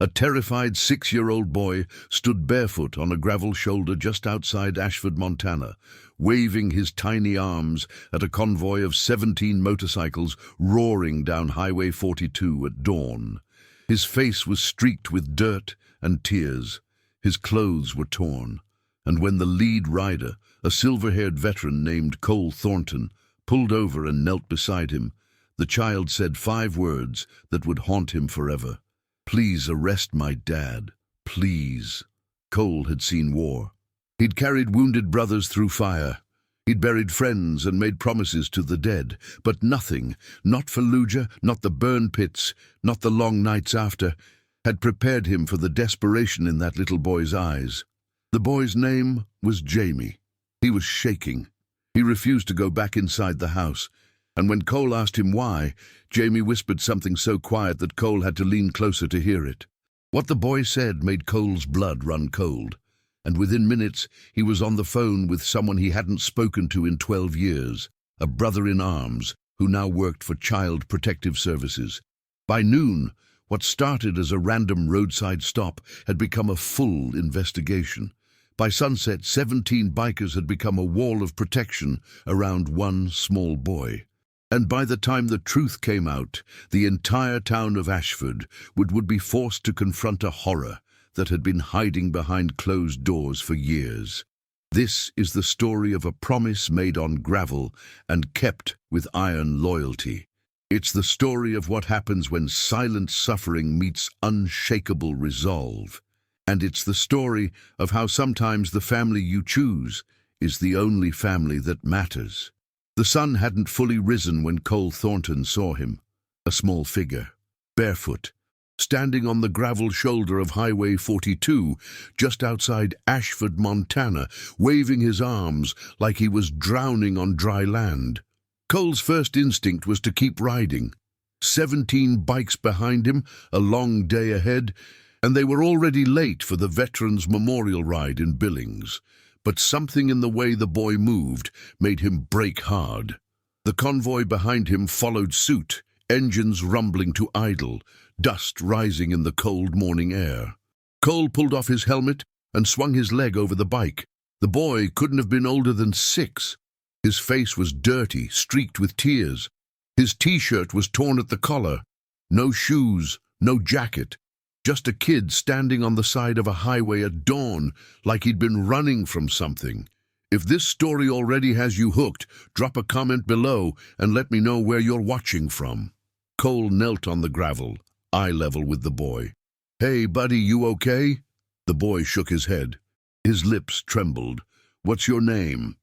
A terrified 6-year-old boy stood barefoot on a gravel shoulder just outside Ashford, Montana, waving his tiny arms at a convoy of 17 motorcycles roaring down Highway 42 at dawn. His face was streaked with dirt and tears. His clothes were torn. And when the lead rider, a silver-haired veteran named Cole Thornton, pulled over and knelt beside him, the child said 5 words that would haunt him forever. "Please arrest my dad. Please." Cole had seen war. He'd carried wounded brothers through fire. He'd buried friends and made promises to the dead. But nothing, not Fallujah, not the burn pits, not the long nights after, had prepared him for the desperation in that little boy's eyes. The boy's name was Jaime. He was shaking. He refused to go back inside the house. And when Cole asked him why, Jaime whispered something so quiet that Cole had to lean closer to hear it. What the boy said made Cole's blood run cold, and within minutes he was on the phone with someone he hadn't spoken to in 12 years, a brother-in-arms who now worked for Child Protective Services. By noon, what started as a random roadside stop had become a full investigation. By sunset, 17 bikers had become a wall of protection around one small boy. And by the time the truth came out, the entire town of Ashford would be forced to confront a horror that had been hiding behind closed doors for years. This is the story of a promise made on gravel and kept with iron loyalty. It's the story of what happens when silent suffering meets unshakable resolve. And it's the story of how sometimes the family you choose is the only family that matters. The sun hadn't fully risen when Cole Thornton saw him, a small figure, barefoot, standing on the gravel shoulder of Highway 42, just outside Ashford, Montana, waving his arms like he was drowning on dry land. Cole's first instinct was to keep riding. 17 bikes behind him, a long day ahead, and they were already late for the Veterans Memorial Ride in Billings. But something in the way the boy moved made him brake hard. The convoy behind him followed suit, engines rumbling to idle, dust rising in the cold morning air. Cole pulled off his helmet and swung his leg over the bike. The boy couldn't have been older than 6. His face was dirty, streaked with tears. His T-shirt was torn at the collar. No shoes, no jacket. Just a kid standing on the side of a highway at dawn, like he'd been running from something. If this story already has you hooked, drop a comment below and let me know where you're watching from. Cole knelt on the gravel, eye level with the boy. "Hey, buddy, you okay?" The boy shook his head. His lips trembled. "What's your name?"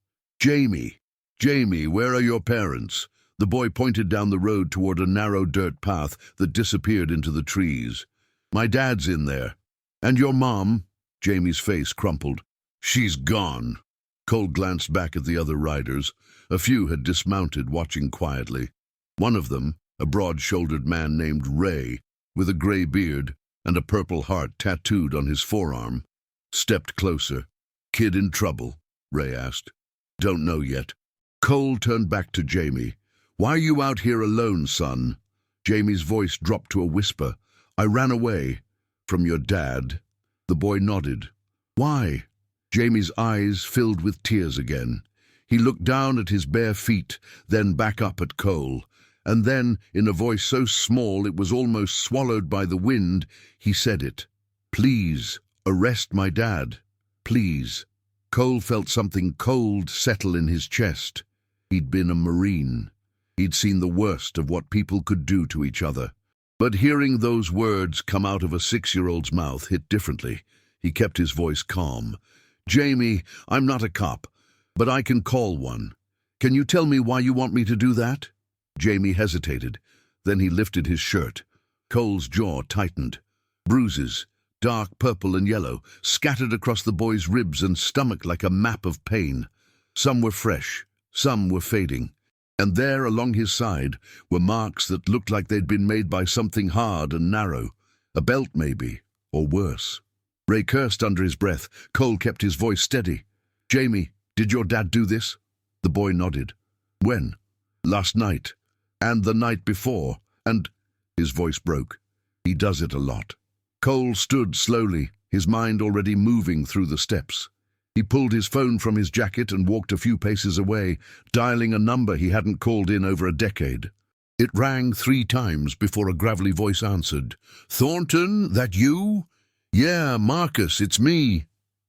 "Jaime." "Jaime, where are your parents?" The boy pointed down the road toward a narrow dirt path that disappeared into the trees. "My dad's in there." "And your mom?" Jaime's face crumpled. "She's gone." Cole glanced back at the other riders. A few had dismounted, watching quietly. One of them, a broad-shouldered man named Ray, with a gray beard and a purple heart tattooed on his forearm, stepped closer. "Kid in trouble?" Ray asked. "Don't know yet." Cole turned back to Jaime. "Why are you out here alone, son?" Jaime's voice dropped to a whisper. "I ran away." "From your dad?" The boy nodded. "Why?" Jaime's eyes filled with tears again. He looked down at his bare feet, then back up at Cole, and then, in a voice so small it was almost swallowed by the wind, he said it. "Please, arrest my dad. Please." Cole felt something cold settle in his chest. He'd been a Marine. He'd seen the worst of what people could do to each other. But hearing those words come out of a 6-year-old's mouth hit differently. He kept his voice calm. "Jaime, I'm not a cop, but I can call one. Can you tell me why you want me to do that?" Jaime hesitated. Then he lifted his shirt. Cole's jaw tightened. Bruises, dark purple and yellow, scattered across the boy's ribs and stomach like a map of pain. Some were fresh, some were fading. And there, along his side, were marks that looked like they'd been made by something hard and narrow. A belt, maybe, or worse. Ray cursed under his breath. Cole kept his voice steady. "Jaime, did your dad do this?" The boy nodded. "When?" "Last night. And the night before. And—" his voice broke. "He does it a lot." Cole stood slowly, his mind already moving through the steps. He pulled his phone from his jacket and walked a few paces away, dialing a number he hadn't called in over a decade. It rang 3 times before a gravelly voice answered. "Thornton, that you?" "Yeah, Marcus, it's me."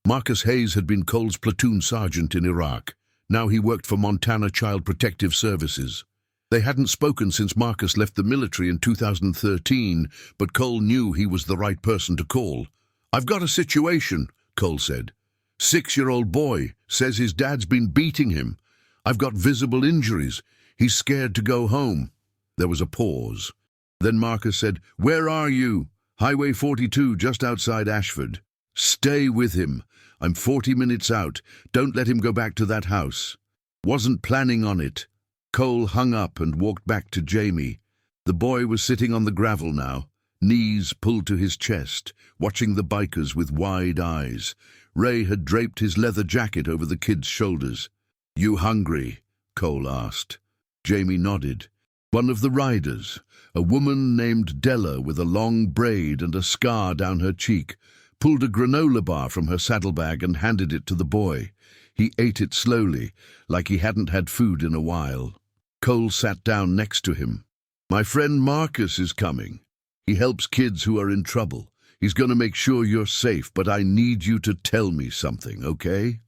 Marcus Hayes had been Cole's platoon sergeant in Iraq. Now he worked for Montana Child Protective Services. They hadn't spoken since Marcus left the military in 2013, but Cole knew he was the right person to call. "I've got a situation," Cole said. 6-year-old boy says his dad's been beating him. I've got visible injuries. He's scared to go home." There was a pause. Then Marcus said, "Where are you?" "Highway 42, just outside Ashford." "Stay with him. I'm 40 minutes out. Don't let him go back to that house." "Wasn't planning on it." Cole hung up and walked back to Jaime. The boy was sitting on the gravel now, knees pulled to his chest, watching the bikers with wide eyes. Ray had draped his leather jacket over the kid's shoulders. "You hungry?" Cole asked. Jaime nodded. One of the riders, a woman named Della with a long braid and a scar down her cheek, pulled a granola bar from her saddlebag and handed it to the boy. He ate it slowly, like he hadn't had food in a while. Cole sat down next to him. "My friend Marcus is coming. He helps kids who are in trouble. He's going to make sure you're safe, but I need you to tell me something, okay?"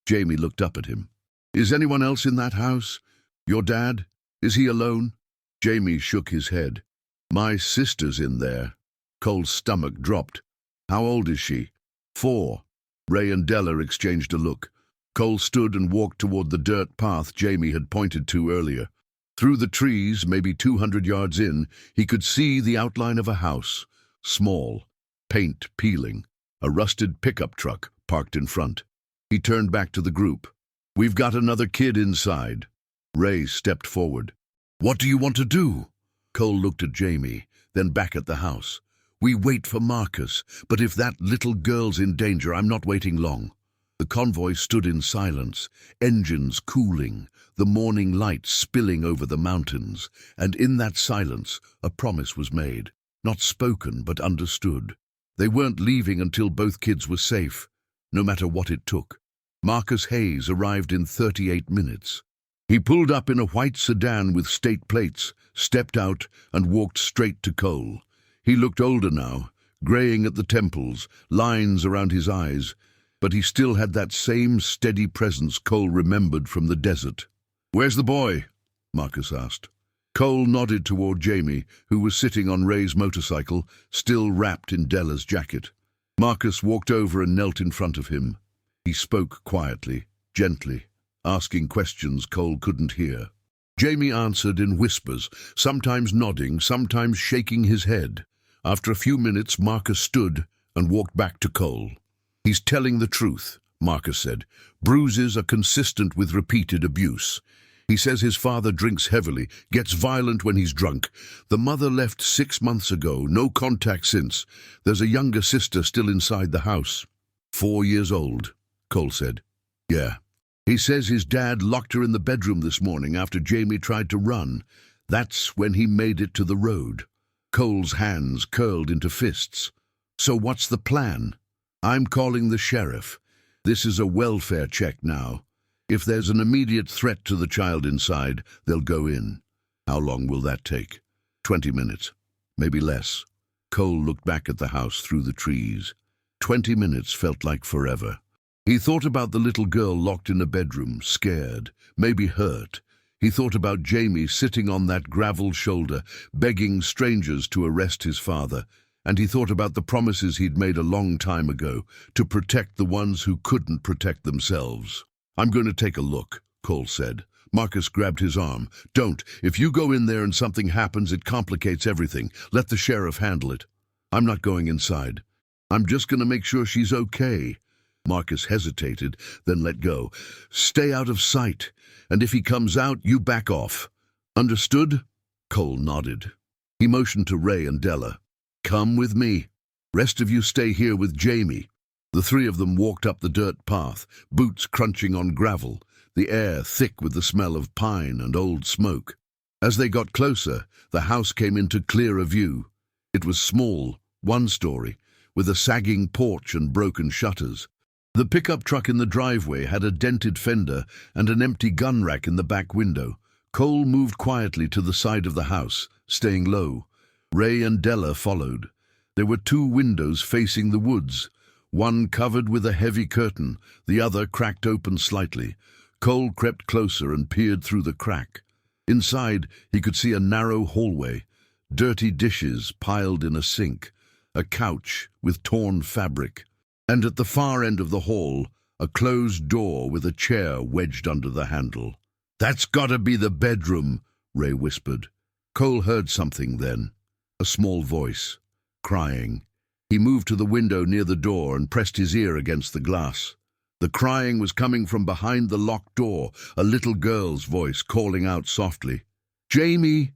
Jaime looked up at him. "Is anyone else in that house? Your dad? Is he alone?" Jaime shook his head. "My sister's in there." Cole's stomach dropped. "How old is she?" 4. Ray and Della exchanged a look. Cole stood and walked toward the dirt path Jaime had pointed to earlier. Through the trees, maybe 200 yards in, he could see the outline of a house. Small, paint peeling, a rusted pickup truck parked in front. He turned back to the group. "We've got another kid inside." Ray stepped forward. "What do you want to do?" Cole looked at Jaime, then back at the house. "We wait for Marcus, but if that little girl's in danger, I'm not waiting long." The convoy stood in silence, engines cooling, the morning light spilling over the mountains, and in that silence a promise was made, not spoken but understood. They weren't leaving until both kids were safe, no matter what it took. Marcus Hayes arrived in 38 minutes. He pulled up in a white sedan with state plates, stepped out, and walked straight to Cole. He looked older now, graying at the temples, lines around his eyes, but he still had that same steady presence Cole remembered from the desert. "Where's the boy?" Marcus asked. Cole nodded toward Jaime, who was sitting on Ray's motorcycle, still wrapped in Della's jacket. Marcus walked over and knelt in front of him. He spoke quietly, gently, asking questions Cole couldn't hear. Jaime answered in whispers, sometimes nodding, sometimes shaking his head. After a few minutes, Marcus stood and walked back to Cole. "He's telling the truth," Marcus said. "Bruises are consistent with repeated abuse. He says his father drinks heavily, gets violent when he's drunk. The mother left 6 months ago, no contact since. There's a younger sister still inside the house." 4 years old, Cole said. "Yeah. He says his dad locked her in the bedroom this morning after Jaime tried to run. That's when he made it to the road." Cole's hands curled into fists. "So what's the plan?" "I'm calling the sheriff. This is a welfare check now. If there's an immediate threat to the child inside, they'll go in." "How long will that take?" 20 minutes. Maybe less." Cole looked back at the house through the trees. 20 minutes felt like forever. He thought about the little girl locked in a bedroom, scared, maybe hurt. He thought about Jaime sitting on that gravel shoulder, begging strangers to arrest his father. And he thought about the promises he'd made a long time ago, to protect the ones who couldn't protect themselves. "I'm going to take a look," Cole said. Marcus grabbed his arm. "Don't. If you go in there and something happens, it complicates everything. Let the sheriff handle it." "I'm not going inside. I'm just going to make sure she's okay." Marcus hesitated, then let go. "Stay out of sight, and if he comes out, you back off. Understood?" Cole nodded. He motioned to Ray and Della. "Come with me. Rest of you stay here with Jaime." The 3 of them walked up the dirt path, boots crunching on gravel, the air thick with the smell of pine and old smoke. As they got closer, the house came into clearer view. It was small, 1 story, with a sagging porch and broken shutters. The pickup truck in the driveway had a dented fender and an empty gun rack in the back window. Cole moved quietly to the side of the house, staying low. Ray and Della followed. There were two windows facing the woods, one covered with a heavy curtain, the other cracked open slightly. Cole crept closer and peered through the crack. Inside, he could see a narrow hallway, dirty dishes piled in a sink, a couch with torn fabric, and at the far end of the hall, a closed door with a chair wedged under the handle. "That's gotta be the bedroom," Ray whispered. Cole heard something then, a small voice, crying. He moved to the window near the door and pressed his ear against the glass. The crying was coming from behind the locked door, a little girl's voice calling out softly. "Jaime!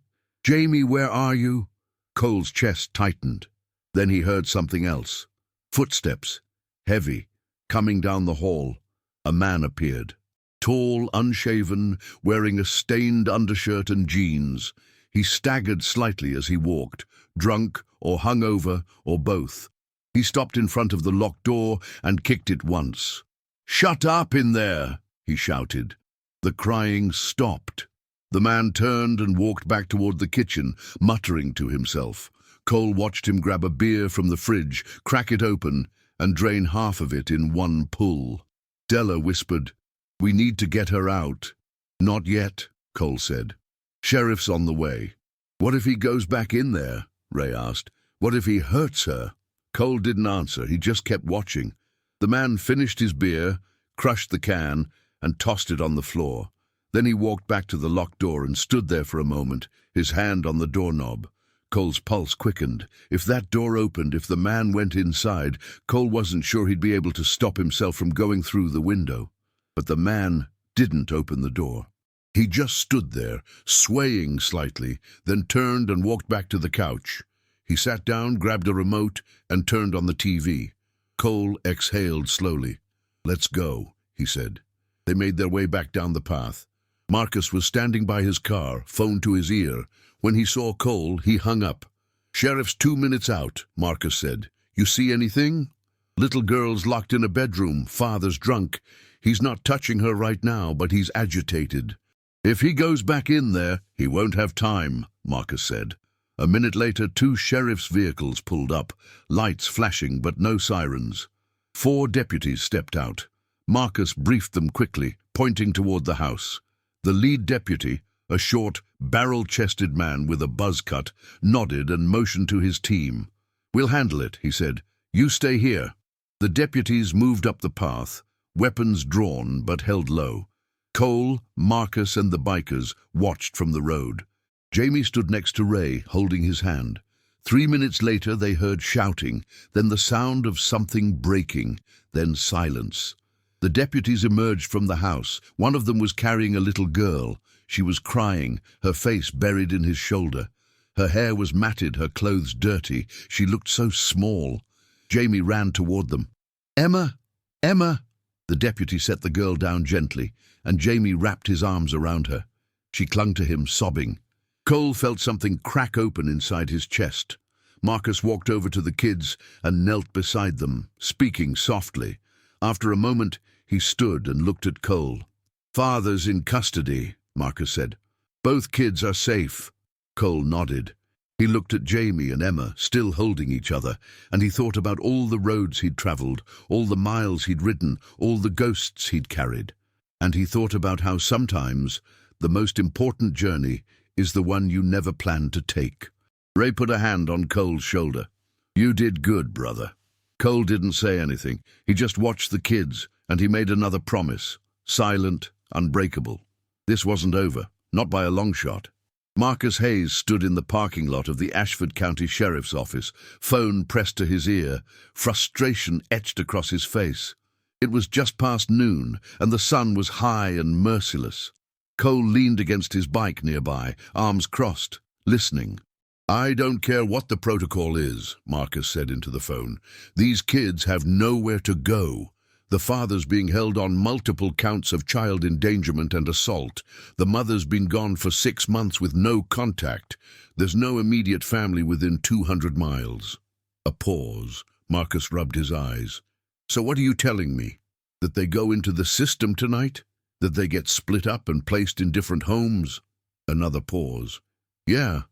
Jaime, where are you?" Cole's chest tightened. Then he heard something else. Footsteps, heavy, coming down the hall. A man appeared. Tall, unshaven, wearing a stained undershirt and jeans. He staggered slightly as he walked, drunk or hungover or both. He stopped in front of the locked door and kicked it once. "Shut up in there!" he shouted. The crying stopped. The man turned and walked back toward the kitchen, muttering to himself. Cole watched him grab a beer from the fridge, crack it open, and drain half of it in one pull. Della whispered, "We need to get her out." "Not yet," Cole said. "Sheriff's on the way." "What if he goes back in there?" Ray asked. "What if he hurts her?" Cole didn't answer. He just kept watching. The man finished his beer, crushed the can, and tossed it on the floor. Then he walked back to the locked door and stood there for a moment, his hand on the doorknob. Cole's pulse quickened. If that door opened, if the man went inside, Cole wasn't sure he'd be able to stop himself from going through the window. But the man didn't open the door. He just stood there, swaying slightly, then turned and walked back to the couch. He sat down, grabbed a remote, and turned on the TV. Cole exhaled slowly. "Let's go," he said. They made their way back down the path. Marcus was standing by his car, phone to his ear. When he saw Cole, he hung up. "Sheriff's 2 minutes out," Marcus said. "You see anything?" "Little girl's locked in a bedroom. Father's drunk. He's not touching her right now, but he's agitated." "If he goes back in there, he won't have time," Marcus said. A minute later, 2 sheriff's vehicles pulled up, lights flashing but no sirens. 4 deputies stepped out. Marcus briefed them quickly, pointing toward the house. The lead deputy, a short, barrel-chested man with a buzz cut, nodded and motioned to his team. "We'll handle it," he said. "You stay here." The deputies moved up the path, weapons drawn but held low. Cole, Marcus, and the bikers watched from the road. Jaime stood next to Ray, holding his hand. 3 minutes later they heard shouting, then the sound of something breaking, then silence. The deputies emerged from the house. One of them was carrying a little girl. She was crying, her face buried in his shoulder. Her hair was matted, her clothes dirty. She looked so small. Jaime ran toward them. "Emma! Emma!" The deputy set the girl down gently, and Jaime wrapped his arms around her. She clung to him, sobbing. Cole felt something crack open inside his chest. Marcus walked over to the kids and knelt beside them, speaking softly. After a moment, he stood and looked at Cole. "Father's in custody," Marcus said. "Both kids are safe." Cole nodded. He looked at Jaime and Emma, still holding each other, and he thought about all the roads he'd traveled, all the miles he'd ridden, all the ghosts he'd carried. And he thought about how sometimes the most important journey is the one you never planned to take. Ray put a hand on Cole's shoulder. "You did good, brother." Cole didn't say anything. He just watched the kids, and he made another promise. Silent, unbreakable. This wasn't over, not by a long shot. Marcus Hayes stood in the parking lot of the Ashford County Sheriff's Office, phone pressed to his ear, frustration etched across his face. It was just past noon, and the sun was high and merciless. Cole leaned against his bike nearby, arms crossed, listening. "I don't care what the protocol is," Marcus said into the phone. "These kids have nowhere to go. The father's being held on multiple counts of child endangerment and assault. The mother's been gone for 6 months with no contact. There's no immediate family within 200 miles. A pause. Marcus rubbed his eyes. So what are you telling me? That they go into the system tonight? That they get split up and placed in different homes? Another pause. Yeah,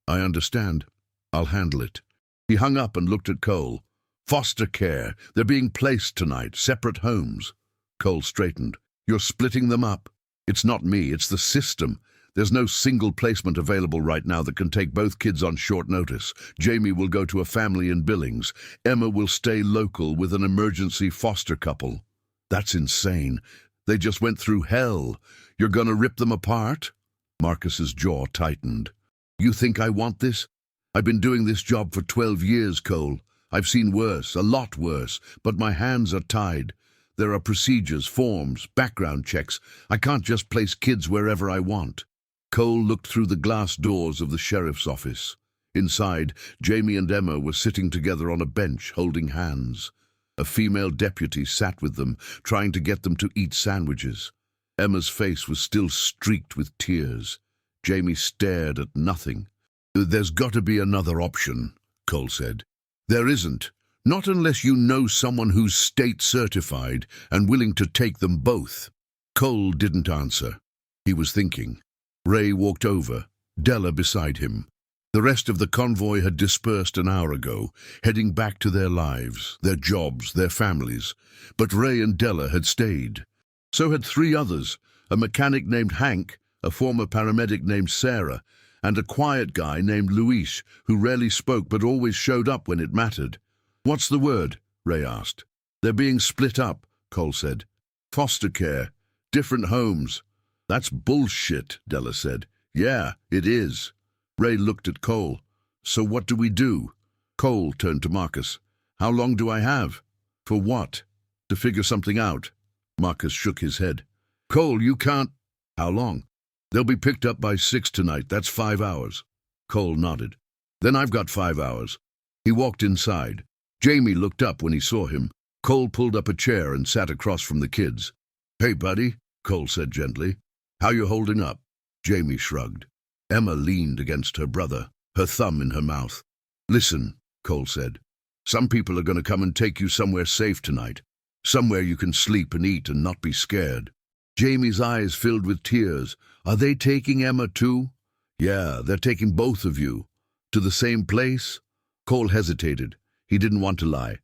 I understand. I'll handle it. He hung up and looked at Cole. Foster care. They're being placed tonight, separate homes. Cole straightened. You're splitting them up. It's not me, it's the system. There's no single placement available right now that can take both kids on short notice. Jaime will go to a family in Billings. Emma will stay local with an emergency foster couple. That's insane. They just went through hell. You're gonna rip them apart? Marcus's jaw tightened. You think I want this? I've been doing this job for 12 years, Cole. I've seen worse, a lot worse, but my hands are tied. There are procedures, forms, background checks. I can't just place kids wherever I want. Cole looked through the glass doors of the sheriff's office. Inside, Jaime and Emma were sitting together on a bench, holding hands. A female deputy sat with them, trying to get them to eat sandwiches. Emma's face was still streaked with tears. Jaime stared at nothing. There's got to be another option, Cole said. There isn't. Not unless you know someone who's state-certified and willing to take them both. Cole didn't answer. He was thinking. Ray walked over, Della beside him. The rest of the convoy had dispersed an hour ago, heading back to their lives, their jobs, their families. But Ray and Della had stayed. So had 3 others, a mechanic named Hank, a former paramedic named Sarah, and a quiet guy named Luis, who rarely spoke but always showed up when it mattered. What's the word? Ray asked. They're being split up, Cole said. Foster care, different homes. That's bullshit, Della said. Yeah, it is. Ray looked at Cole. So what do we do? Cole turned to Marcus. How long do I have? For what? To figure something out. Marcus shook his head. Cole, you can't. How long? They'll be picked up by 6 tonight. That's 5 hours. Cole nodded. Then I've got 5 hours. He walked inside. Jaime looked up when he saw him. Cole pulled up a chair and sat across from the kids. Hey, buddy, Cole said gently. How you holding up? Jaime shrugged. Emma leaned against her brother, her thumb in her mouth. Listen, Cole said. Some people are going to come and take you somewhere safe tonight. Somewhere you can sleep and eat and not be scared. Jaime's eyes filled with tears. Are they taking Emma too? Yeah, they're taking both of you. To the same place? Cole hesitated. He didn't want to lie.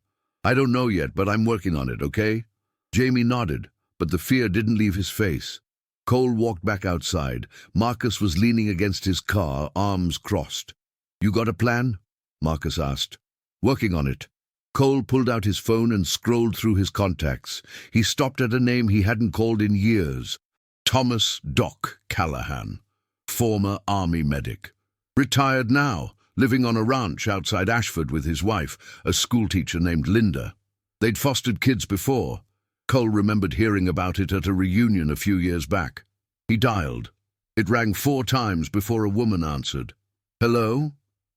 I don't know yet, but I'm working on it, okay? Jaime nodded, but the fear didn't leave his face. Cole walked back outside. Marcus was leaning against his car, arms crossed. You got a plan? Marcus asked. Working on it. Cole pulled out his phone and scrolled through his contacts. He stopped at a name he hadn't called in years. Thomas Doc Callahan, former Army medic. Retired now, living on a ranch outside Ashford with his wife, a schoolteacher named Linda. They'd fostered kids before. Cole remembered hearing about it at a reunion a few years back. He dialed. It rang 4 times before a woman answered. Hello?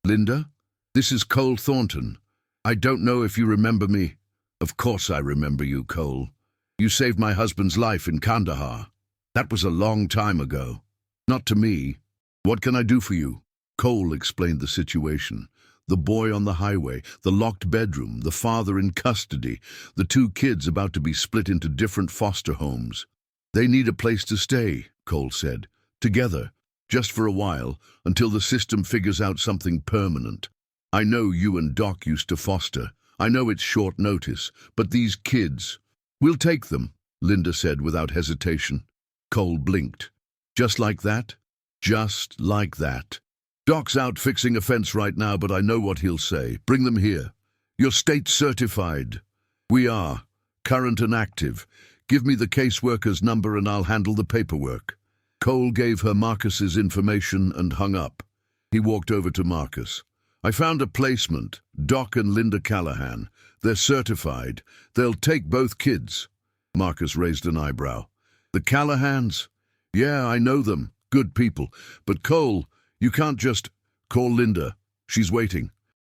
Linda? This is Cole Thornton. I don't know if you remember me. Of course I remember you, Cole. You saved my husband's life in Kandahar. That was a long time ago. Not to me. What can I do for you? Cole explained the situation. The boy on the highway, the locked bedroom, the father in custody, the 2 kids about to be split into different foster homes. They need a place to stay, Cole said. Together, just for a while, until the system figures out something permanent. I know you and Doc used to foster. I know it's short notice, but these kids... We'll take them, Linda said without hesitation. Cole blinked. Just like that? Just like that. Doc's out fixing a fence right now, but I know what he'll say. Bring them here. You're state certified. We are. Current and active. Give me the caseworker's number and I'll handle the paperwork. Cole gave her Marcus's information and hung up. He walked over to Marcus. I found a placement, Doc and Linda Callahan. They're certified. They'll take both kids. Marcus raised an eyebrow. The Callahans? Yeah, I know them. Good people. But Cole, you can't just call Linda. She's waiting.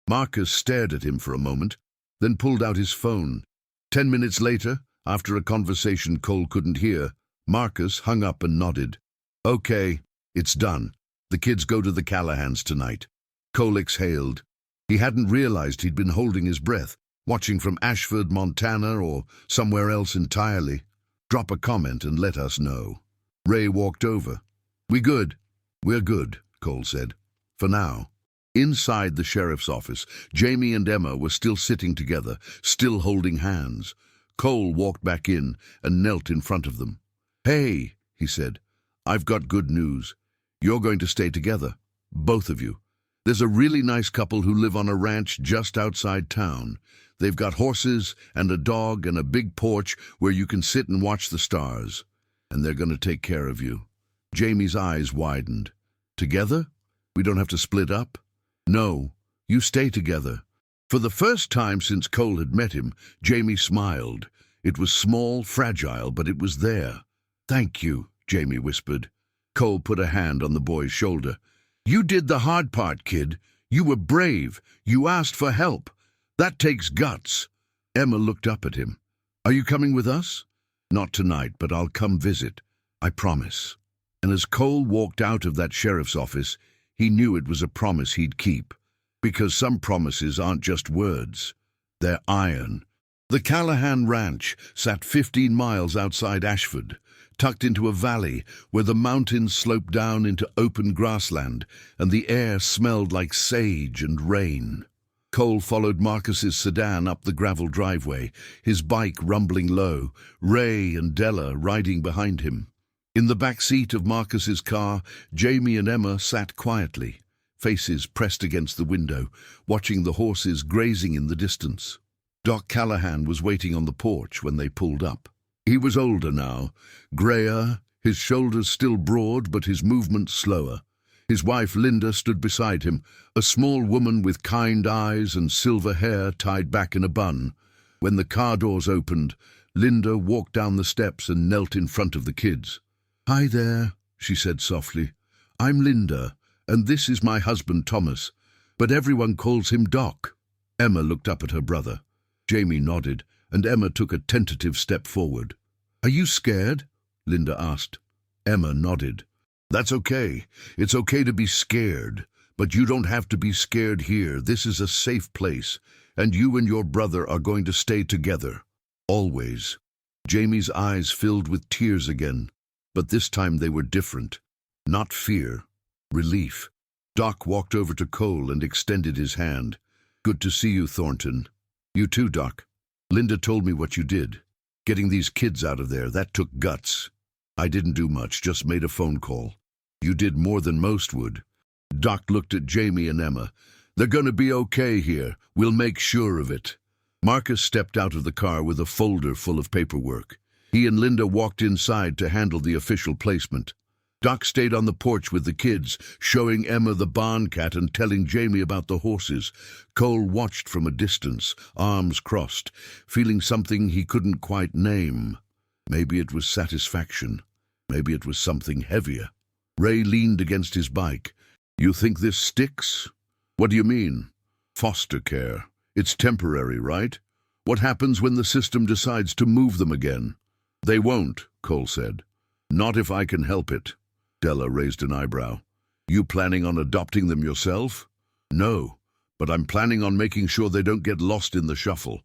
Marcus stared at him for a moment, then pulled out his phone. 10 minutes later, after a conversation Cole couldn't hear, Marcus hung up and nodded. Okay, it's done. The kids go to the Callahans tonight. Cole exhaled. He hadn't realized he'd been holding his breath. Watching from Ashford, Montana, or somewhere else entirely? Drop a comment and let us know. Ray walked over. We good? We're good, Cole said. For now. Inside the sheriff's office, Jaime and Emma were still sitting together, still holding hands. Cole walked back in and knelt in front of them. Hey, he said, I've got good news. You're going to stay together, both of you. There's a really nice couple who live on a ranch just outside town. They've got horses and a dog and a big porch where you can sit and watch the stars. And they're going to take care of you. Jaime's eyes widened. Together? We don't have to split up? No, you stay together. For the first time since Cole had met him, Jaime smiled. It was small, fragile, but it was there. Thank you, Jaime whispered. Cole put a hand on the boy's shoulder. You did the hard part, kid. You were brave. You asked for help. That takes guts. Emma looked up at him. Are you coming with us? Not tonight, but I'll come visit. I promise. And as Cole walked out of that sheriff's office, he knew it was a promise he'd keep. Because some promises aren't just words. They're iron. The Callahan Ranch sat 15 miles outside Ashford, tucked into a valley where the mountains sloped down into open grassland and the air smelled like sage and rain. Cole followed Marcus's sedan up the gravel driveway, his bike rumbling low, Ray and Della riding behind him. In the back seat of Marcus's car, Jaime and Emma sat quietly, faces pressed against the window, watching the horses grazing in the distance. Doc Callahan was waiting on the porch when they pulled up. He was older now, grayer, his shoulders still broad but his movements slower. His wife Linda stood beside him, a small woman with kind eyes and silver hair tied back in a bun. When the car doors opened, Linda walked down the steps and knelt in front of the kids. Hi there, she said softly. I'm Linda, and this is my husband Thomas, but everyone calls him Doc. Emma looked up at her brother. Jaime nodded, and Emma took a tentative step forward. Are you scared? Linda asked. Emma nodded. That's okay. It's okay to be scared, but you don't have to be scared here. This is a safe place, and you and your brother are going to stay together. Always. Jaime's eyes filled with tears again, but this time they were different. Not fear. Relief. Doc walked over to Cole and extended his hand. Good to see you, Thornton. You too, Doc. Linda told me what you did. Getting these kids out of there, that took guts. I didn't do much, just made a phone call. You did more than most would. Doc looked at Jaime and Emma. They're going to be okay here. We'll make sure of it. Marcus stepped out of the car with a folder full of paperwork. He and Linda walked inside to handle the official placement. Doc stayed on the porch with the kids, showing Emma the barn cat and telling Jaime about the horses. Cole watched from a distance, arms crossed, feeling something he couldn't quite name. Maybe it was satisfaction. Maybe it was something heavier. Ray leaned against his bike. You think this sticks? What do you mean? Foster care. It's temporary, right? What happens when the system decides to move them again? They won't, Cole said. Not if I can help it. Della raised an eyebrow. You planning on adopting them yourself? No, but I'm planning on making sure they don't get lost in the shuffle.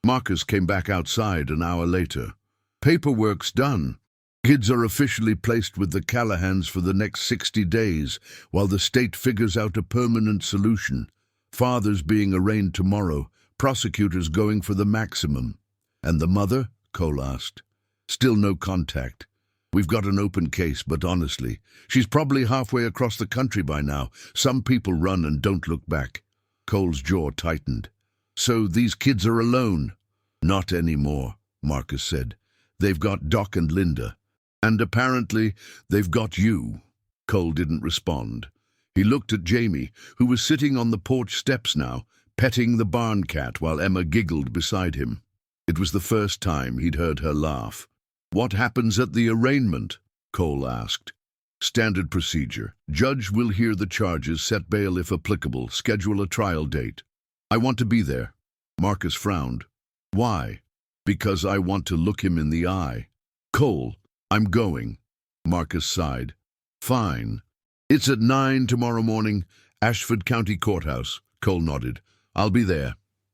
Marcus came back outside an hour later. Paperwork's done. Kids are officially placed with the Callahans for the next 60 days, while the state figures out a permanent solution. Father's being arraigned tomorrow, prosecutors going for the maximum. And the mother? Cole asked. Still no contact. We've got an open case, but honestly, she's probably halfway across the country by now. Some people run and don't look back. Cole's jaw tightened. So these kids are alone? Not anymore, Marcus said. They've got Doc and Linda. And apparently, they've got you. Cole didn't respond. He looked at Jaime, who was sitting on the porch steps now, petting the barn cat while Emma giggled beside him. It was the first time he'd heard her laugh. What happens at the arraignment? Cole asked. Standard procedure. Judge will hear the charges, set bail if applicable, schedule a trial date. I want to be there. Marcus frowned. Why? Because I want to look him in the eye. Cole, I'm going. Marcus sighed. Fine. It's at 9 tomorrow morning, Ashford County Courthouse. Cole nodded. I'll be there.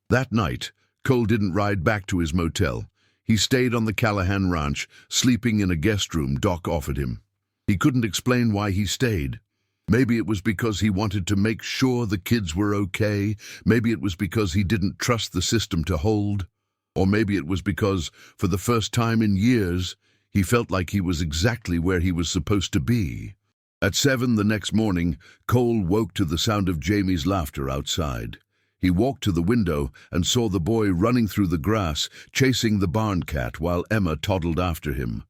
That night, Cole didn't ride back to his motel. He stayed on the Callahan Ranch, sleeping in a guest room Doc offered him. He couldn't explain why he stayed. Maybe it was because he wanted to make sure the kids were okay. Maybe it was because he didn't trust the system to hold. Or maybe it was because, for the first time in years, he felt like he was exactly where he was supposed to be. At 7 the next morning, Cole woke to the sound of Jaime's laughter outside. He walked to the window and saw the boy running through the grass, chasing the barn cat while Emma toddled after him.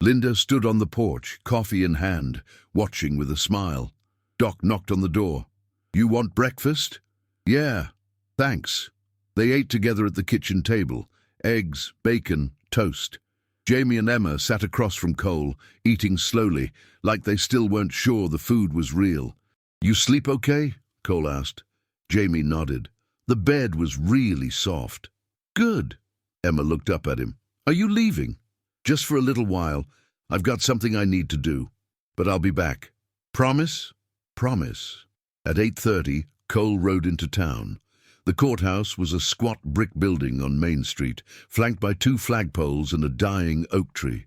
Linda stood on the porch, coffee in hand, watching with a smile. Doc knocked on the door. "You want breakfast?" "Yeah, thanks." They ate together at the kitchen table. Eggs, bacon, toast. Jaime and Emma sat across from Cole, eating slowly, like they still weren't sure the food was real. "You sleep okay?" Cole asked. Jaime nodded. The bed was really soft. "Good." Emma looked up at him. "Are you leaving?" "Just for a little while. I've got something I need to do. But I'll be back." "Promise?" "Promise." At 8:30, Cole rode into town. The courthouse was a squat brick building on Main Street, flanked by 2 flagpoles and a dying oak tree.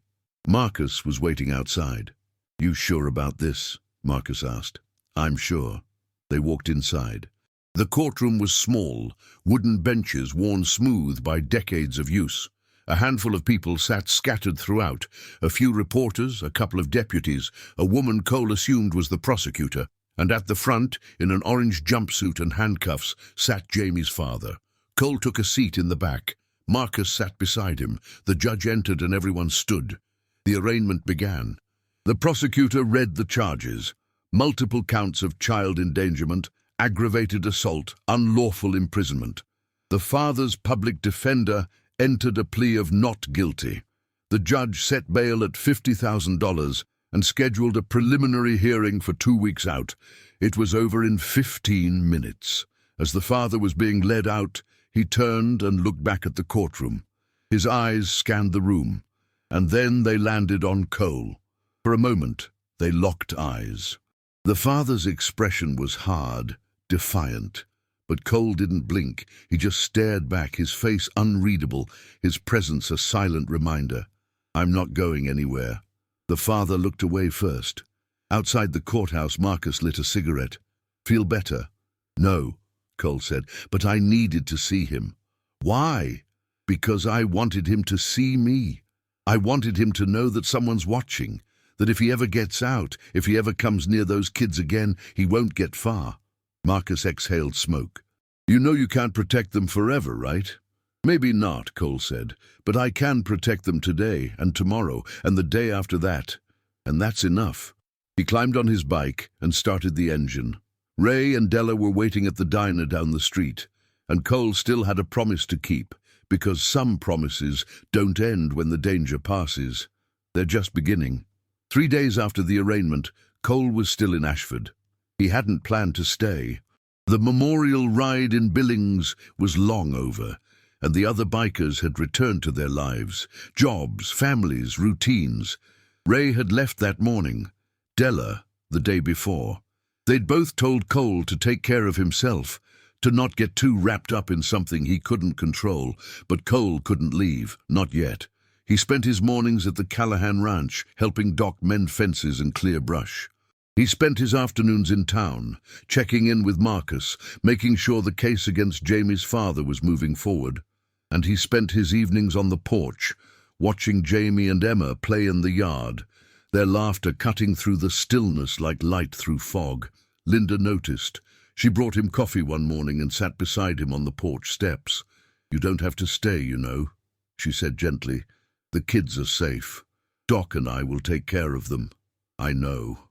Marcus was waiting outside. "You sure about this?" Marcus asked. "I'm sure." They walked inside. The courtroom was small, wooden benches worn smooth by decades of use. A handful of people sat scattered throughout, a few reporters, a couple of deputies, a woman Cole assumed was the prosecutor, and at the front, in an orange jumpsuit and handcuffs, sat Jaime's father. Cole took a seat in the back. Marcus sat beside him. The judge entered and everyone stood. The arraignment began. The prosecutor read the charges: multiple counts of child endangerment, aggravated assault, unlawful imprisonment. The father's public defender entered a plea of not guilty. The judge set bail at $50,000 and scheduled a preliminary hearing for 2 weeks out. It was over in 15 minutes. As the father was being led out, he turned and looked back at the courtroom. His eyes scanned the room, and then they landed on Cole. For a moment, they locked eyes. The father's expression was hard, defiant. But Cole didn't blink. He just stared back, his face unreadable, his presence a silent reminder. "I'm not going anywhere." The father looked away first. Outside the courthouse, Marcus lit a cigarette. "Feel better?" "No," Cole said, "but I needed to see him." "Why?" "Because I wanted him to see me. I wanted him to know that someone's watching, that if he ever gets out, if he ever comes near those kids again, he won't get far." Marcus exhaled smoke. "You know you can't protect them forever, right?" "Maybe not," Cole said, "but I can protect them today and tomorrow and the day after that. And that's enough." He climbed on his bike and started the engine. Ray and Della were waiting at the diner down the street, and Cole still had a promise to keep, because some promises don't end when the danger passes. They're just beginning. 3 days after the arraignment, Cole was still in Ashford. He hadn't planned to stay. The memorial ride in Billings was long over, and the other bikers had returned to their lives, jobs, families, routines. Ray had left that morning, Della the day before. They'd both told Cole to take care of himself, to not get too wrapped up in something he couldn't control, but Cole couldn't leave, not yet. He spent his mornings at the Callahan Ranch, helping Doc mend fences and clear brush. He spent his afternoons in town, checking in with Marcus, making sure the case against Jaime's father was moving forward. And he spent his evenings on the porch, watching Jaime and Emma play in the yard, their laughter cutting through the stillness like light through fog. Linda noticed. She brought him coffee one morning and sat beside him on the porch steps. "You don't have to stay, you know," she said gently. "The kids are safe. Doc and I will take care of them." "I know."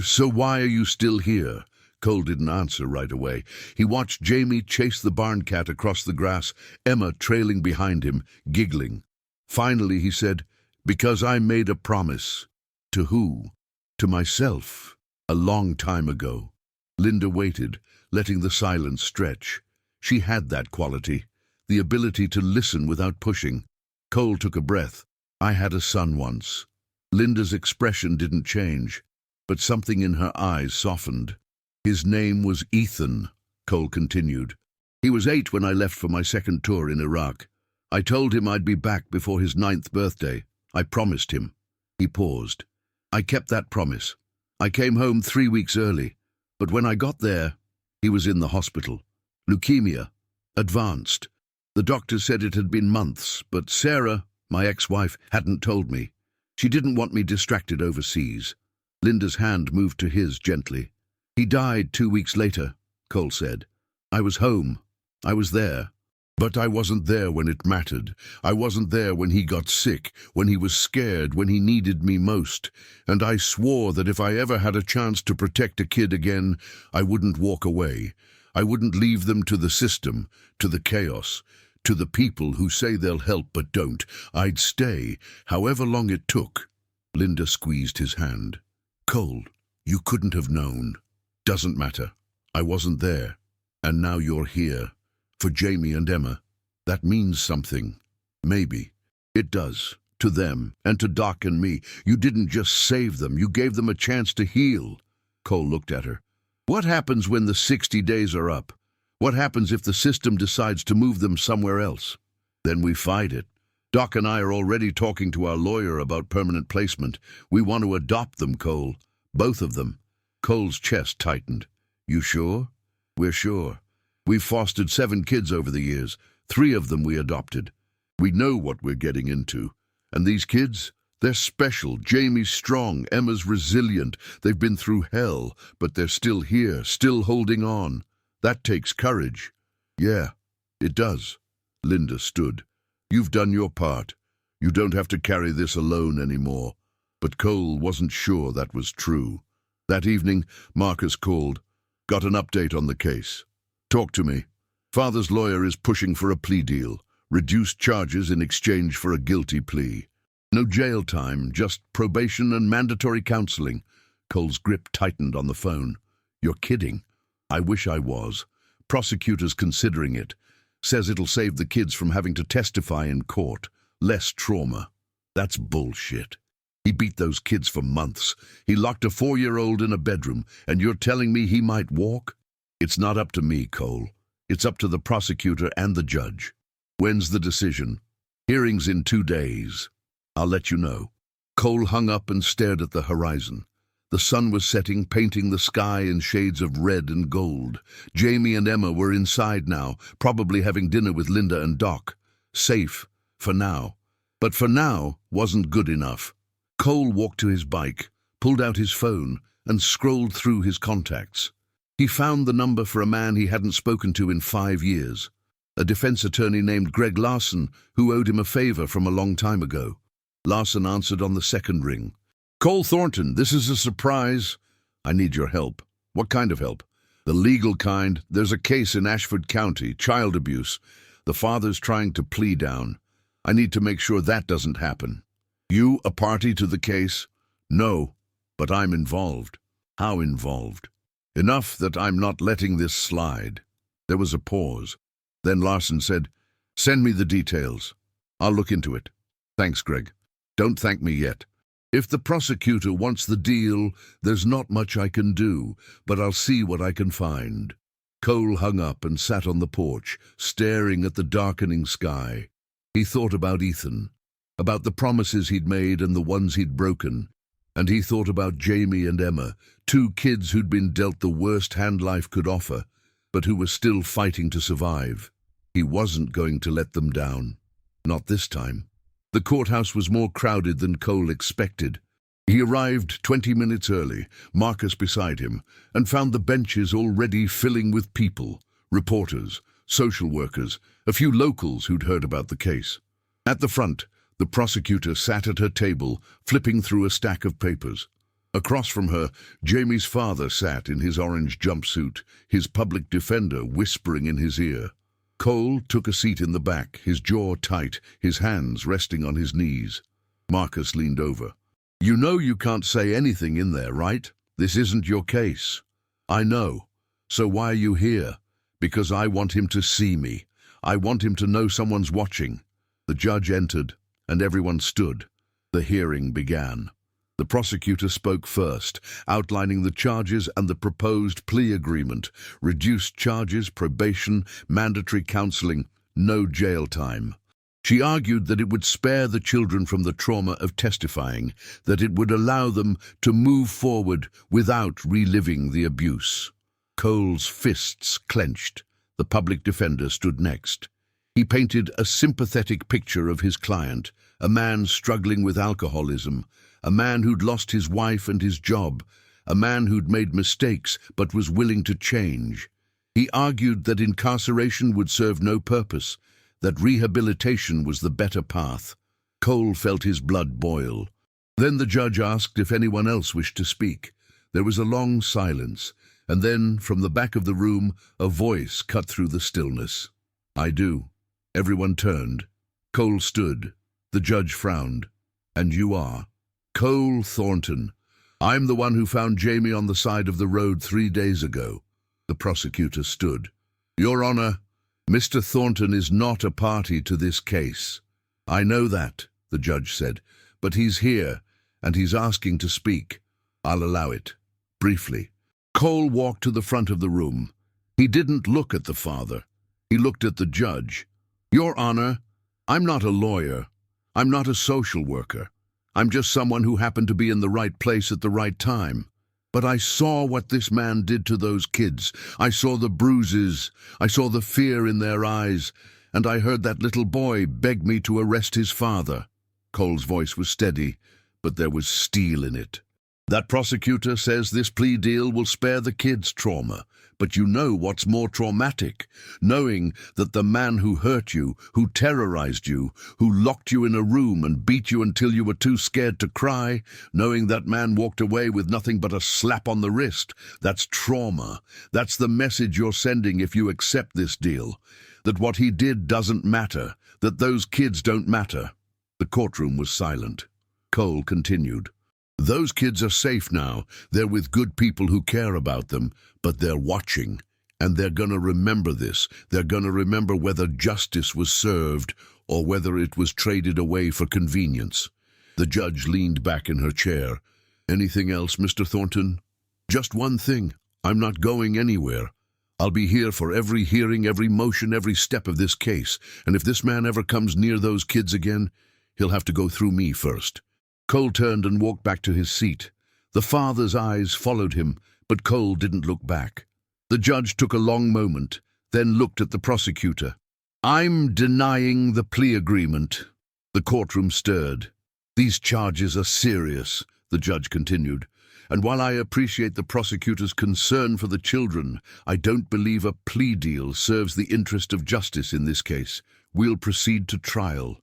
"So why are you still here?" Cole didn't answer right away. He watched Jaime chase the barn cat across the grass, Emma trailing behind him, giggling. Finally he said, "Because I made a promise." "To who?" "To myself, a long time ago." Linda waited, letting the silence stretch. She had that quality, the ability to listen without pushing. Cole took a breath. "I had a son once." Linda's expression didn't change, but something in her eyes softened. "His name was Ethan," Cole continued. He was 8 when I left for my second tour in Iraq. I told him I'd be back before his 9th birthday. I promised him. He paused. I kept that promise. I came home 3 weeks early, but when I got there, he was in the hospital. Leukemia. Advanced. The doctor said it had been months, but Sarah, my ex-wife, hadn't told me. She didn't want me distracted overseas. Linda's hand moved to his gently. He died 2 weeks later, Cole said. I was home. I was there. But I wasn't there when it mattered. I wasn't there when he got sick, when he was scared, when he needed me most. And I swore that if I ever had a chance to protect a kid again, I wouldn't walk away. I wouldn't leave them to the system, to the chaos, to the people who say they'll help but don't. I'd stay, however long it took. Linda squeezed his hand. Cole, you couldn't have known. Doesn't matter. I wasn't there. And now you're here. For Jaime and Emma. That means something. Maybe. It does. To them, and to Doc and me. You didn't just save them, you gave them a chance to heal. Cole looked at her. What happens when the 60 days are up? What happens if the system decides to move them somewhere else? Then we fight it. Doc and I are already talking to our lawyer about permanent placement. We want to adopt them, Cole. Both of them. Cole's chest tightened. You sure? We're sure. We've fostered 7 kids over the years. 3 of them we adopted. We know what we're getting into. And these kids, they're special. Jaime's strong, Emma's resilient. They've been through hell, but they're still here, still holding on. That takes courage. Yeah, it does. Linda stood. You've done your part. You don't have to carry this alone anymore. But Cole wasn't sure that was true. That evening, Marcus called. Got an update on the case. Talk to me. Father's lawyer is pushing for a plea deal. Reduced charges in exchange for a guilty plea. No jail time, just probation and mandatory counseling. Cole's grip tightened on the phone. You're kidding. I wish I was. Prosecutor's considering it. Says it'll save the kids from having to testify in court. Less trauma. That's bullshit. He beat those kids for months. He locked a 4-year-old in a bedroom, and you're telling me he might walk? It's not up to me, Cole. It's up to the prosecutor and the judge. When's the decision? Hearing's in 2 days. I'll let you know. Cole hung up and stared at the horizon. The sun was setting, painting the sky in shades of red and gold. Jaime and Emma were inside now, probably having dinner with Linda and Doc. Safe, for now. But for now wasn't good enough. Cole walked to his bike, pulled out his phone, and scrolled through his contacts. He found the number for a man he hadn't spoken to in 5 years. A defense attorney named Greg Larson, who owed him a favor from a long time ago. Larson answered on the second ring. Cole Thornton, this is a surprise. I need your help. What kind of help? The legal kind. There's a case in Ashford County, child abuse. The father's trying to plea down. I need to make sure that doesn't happen. You a party to the case? No, but I'm involved. How involved? Enough that I'm not letting this slide. There was a pause. Then Larson said, Send me the details. I'll look into it. Thanks, Greg. Don't thank me yet. If the prosecutor wants the deal, there's not much I can do, but I'll see what I can find. Cole hung up and sat on the porch, staring at the darkening sky. He thought about Ethan, about the promises he'd made and the ones he'd broken. And he thought about Jaime and Emma, 2 kids who'd been dealt the worst hand life could offer, but who were still fighting to survive. He wasn't going to let them down. Not this time. The courthouse was more crowded than Cole expected. He arrived 20 minutes early, Marcus beside him, and found the benches already filling with people, reporters, social workers, a few locals who'd heard about the case. At the front, the prosecutor sat at her table, flipping through a stack of papers. Across from her, Jaime's father sat in his orange jumpsuit, his public defender whispering in his ear. Cole took a seat in the back, his jaw tight, his hands resting on his knees. Marcus leaned over. You know you can't say anything in there, right? This isn't your case. I know. So why are you here? Because I want him to see me. I want him to know someone's watching. The judge entered, and everyone stood. The hearing began. The prosecutor spoke first, outlining the charges and the proposed plea agreement: reduced charges, probation, mandatory counseling, no jail time. She argued that it would spare the children from the trauma of testifying, that it would allow them to move forward without reliving the abuse. Cole's fists clenched. The public defender stood next. He painted a sympathetic picture of his client, a man struggling with alcoholism, a man who'd lost his wife and his job, a man who'd made mistakes but was willing to change. He argued that incarceration would serve no purpose, that rehabilitation was the better path. Cole felt his blood boil. Then the judge asked if anyone else wished to speak. There was a long silence, and then, from the back of the room, a voice cut through the stillness. "I do." Everyone turned. Cole stood. The judge frowned. "And you are?" "Cole Thornton. I'm the one who found Jaime on the side of the road 3 days ago." The prosecutor stood. "Your Honor, Mr. Thornton is not a party to this case." "I know that," the judge said, "but he's here, and he's asking to speak. I'll allow it." Briefly. Cole walked to the front of the room. He didn't look at the father. He looked at the judge. "Your Honor, I'm not a lawyer. I'm not a social worker. I'm just someone who happened to be in the right place at the right time. But I saw what this man did to those kids. I saw the bruises. I saw the fear in their eyes. And I heard that little boy beg me to arrest his father." Cole's voice was steady, but there was steel in it. "That prosecutor says this plea deal will spare the kids trauma. But you know what's more traumatic? Knowing that the man who hurt you, who terrorized you, who locked you in a room and beat you until you were too scared to cry, knowing that man walked away with nothing but a slap on the wrist, that's trauma. That's the message you're sending if you accept this deal. That what he did doesn't matter, that those kids don't matter." The courtroom was silent. Cole continued. "Those kids are safe now. They're with good people who care about them, but they're watching. And they're going to remember this. They're going to remember whether justice was served or whether it was traded away for convenience." The judge leaned back in her chair. "Anything else, Mr. Thornton?" "Just one thing. I'm not going anywhere. I'll be here for every hearing, every motion, every step of this case. And if this man ever comes near those kids again, he'll have to go through me first." Cole turned and walked back to his seat. The father's eyes followed him, but Cole didn't look back. The judge took a long moment, then looked at the prosecutor. "I'm denying the plea agreement." The courtroom stirred. "These charges are serious," the judge continued. "And while I appreciate the prosecutor's concern for the children, I don't believe a plea deal serves the interest of justice in this case. We'll proceed to trial.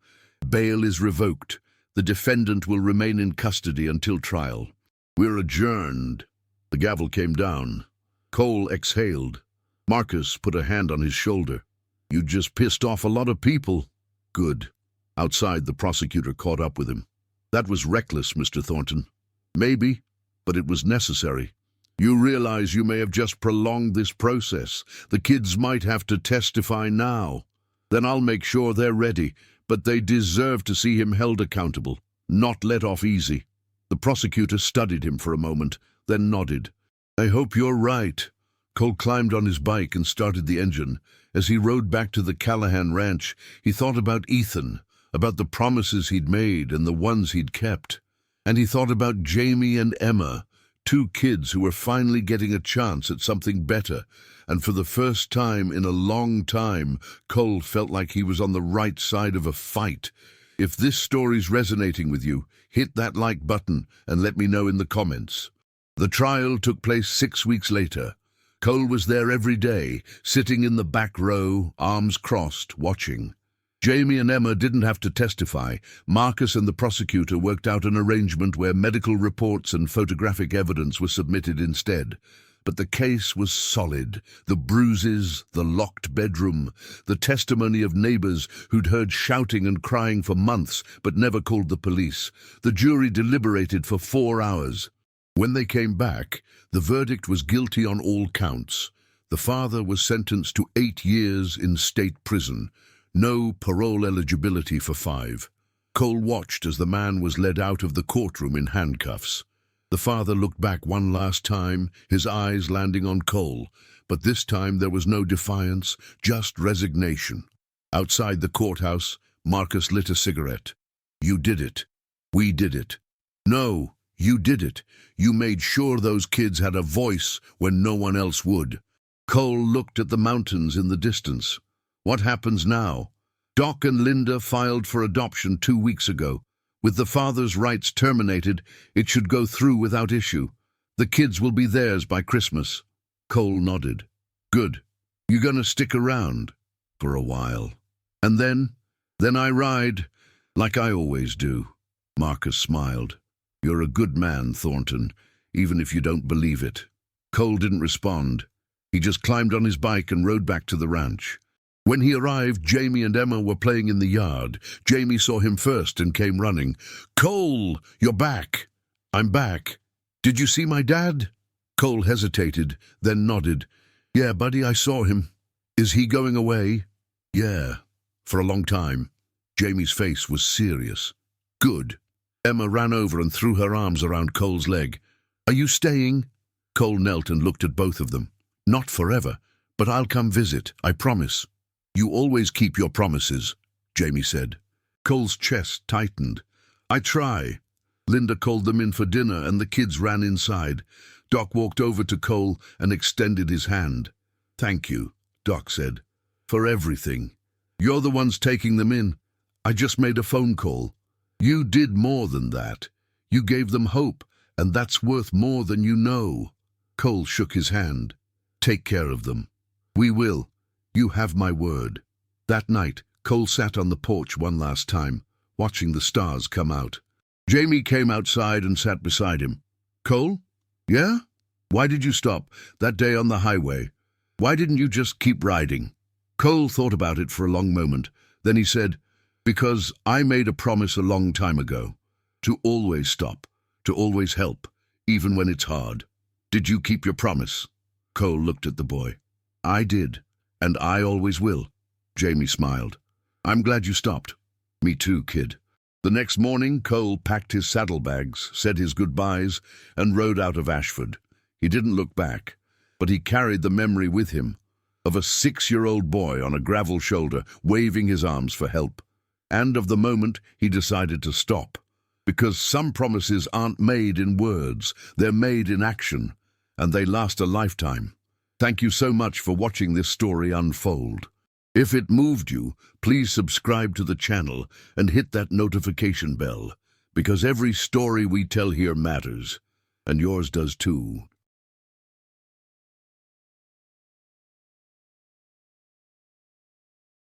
Bail is revoked. The defendant will remain in custody until trial. We're adjourned." The gavel came down. Cole exhaled. Marcus put a hand on his shoulder. "You just pissed off a lot of people." "Good." Outside, the prosecutor caught up with him. "That was reckless, Mr. Thornton." "Maybe, but it was necessary. You realize you may have just prolonged this process. The kids might have to testify now. Then I'll make sure they're ready. But they deserve to see him held accountable, not let off easy." The prosecutor studied him for a moment, then nodded. "I hope you're right." Cole climbed on his bike and started the engine. As he rode back to the Callahan ranch, he thought about Ethan, about the promises he'd made and the ones he'd kept. And he thought about Jaime and Emma, 2 kids who were finally getting a chance at something better. And for the first time in a long time, Cole felt like he was on the right side of a fight. If this story's resonating with you, hit that like button and let me know in the comments. The trial took place 6 weeks later. Cole was there every day, sitting in the back row, arms crossed, watching. Jaime and Emma didn't have to testify. Marcus and the prosecutor worked out an arrangement where medical reports and photographic evidence were submitted instead. But the case was solid. The bruises, the locked bedroom, the testimony of neighbors who'd heard shouting and crying for months but never called the police. The jury deliberated for 4 hours. When they came back, the verdict was guilty on all counts. The father was sentenced to 8 years in state prison. No parole eligibility for 5. Cole watched as the man was led out of the courtroom in handcuffs. The father looked back one last time, his eyes landing on Cole, but this time there was no defiance, just resignation. Outside the courthouse, Marcus lit a cigarette. "You did it. We did it." "No, you did it. You made sure those kids had a voice when no one else would." Cole looked at the mountains in the distance. "What happens now?" "Doc and Linda filed for adoption 2 weeks ago. With the father's rights terminated, it should go through without issue. The kids will be theirs by Christmas." Cole nodded. "Good. You gonna stick around?" "For a while. And then I ride, like I always do." Marcus smiled. "You're a good man, Thornton, even if you don't believe it." Cole didn't respond. He just climbed on his bike and rode back to the ranch. When he arrived, Jaime and Emma were playing in the yard. Jaime saw him first and came running. "Cole, you're back." "I'm back. Did you see my dad?" Cole hesitated, then nodded. "Yeah, buddy, I saw him." "Is he going away?" "Yeah, for a long time." Jamie's face was serious. "Good." Emma ran over and threw her arms around Cole's leg. "Are you staying?" Cole knelt and looked at both of them. "Not forever, but I'll come visit, I promise." "You always keep your promises," Jaime said. Cole's chest tightened. "I try." Linda called them in for dinner and the kids ran inside. Doc walked over to Cole and extended his hand. "Thank you," Doc said, "for everything. You're the ones taking them in. I just made a phone call." "You did more than that. You gave them hope, and that's worth more than you know." Cole shook his hand. "Take care of them." "We will. You have my word." That night, Cole sat on the porch one last time, watching the stars come out. Jaime came outside and sat beside him. "Cole? Yeah? Why did you stop that day on the highway? Why didn't you just keep riding?" Cole thought about it for a long moment. Then he said, "Because I made a promise a long time ago. To always stop, to always help, even when it's hard." "Did you keep your promise?" Cole looked at the boy. "I did, and I always will." Jaime smiled. "I'm glad you stopped." "Me too, kid." The next morning, Cole packed his saddlebags, said his goodbyes, and rode out of Ashford. He didn't look back, but he carried the memory with him of a 6-year-old boy on a gravel shoulder waving his arms for help, and of the moment he decided to stop. Because some promises aren't made in words, they're made in action, and they last a lifetime. Thank you so much for watching this story unfold. If it moved you, please subscribe to the channel and hit that notification bell, because every story we tell here matters, and yours does too.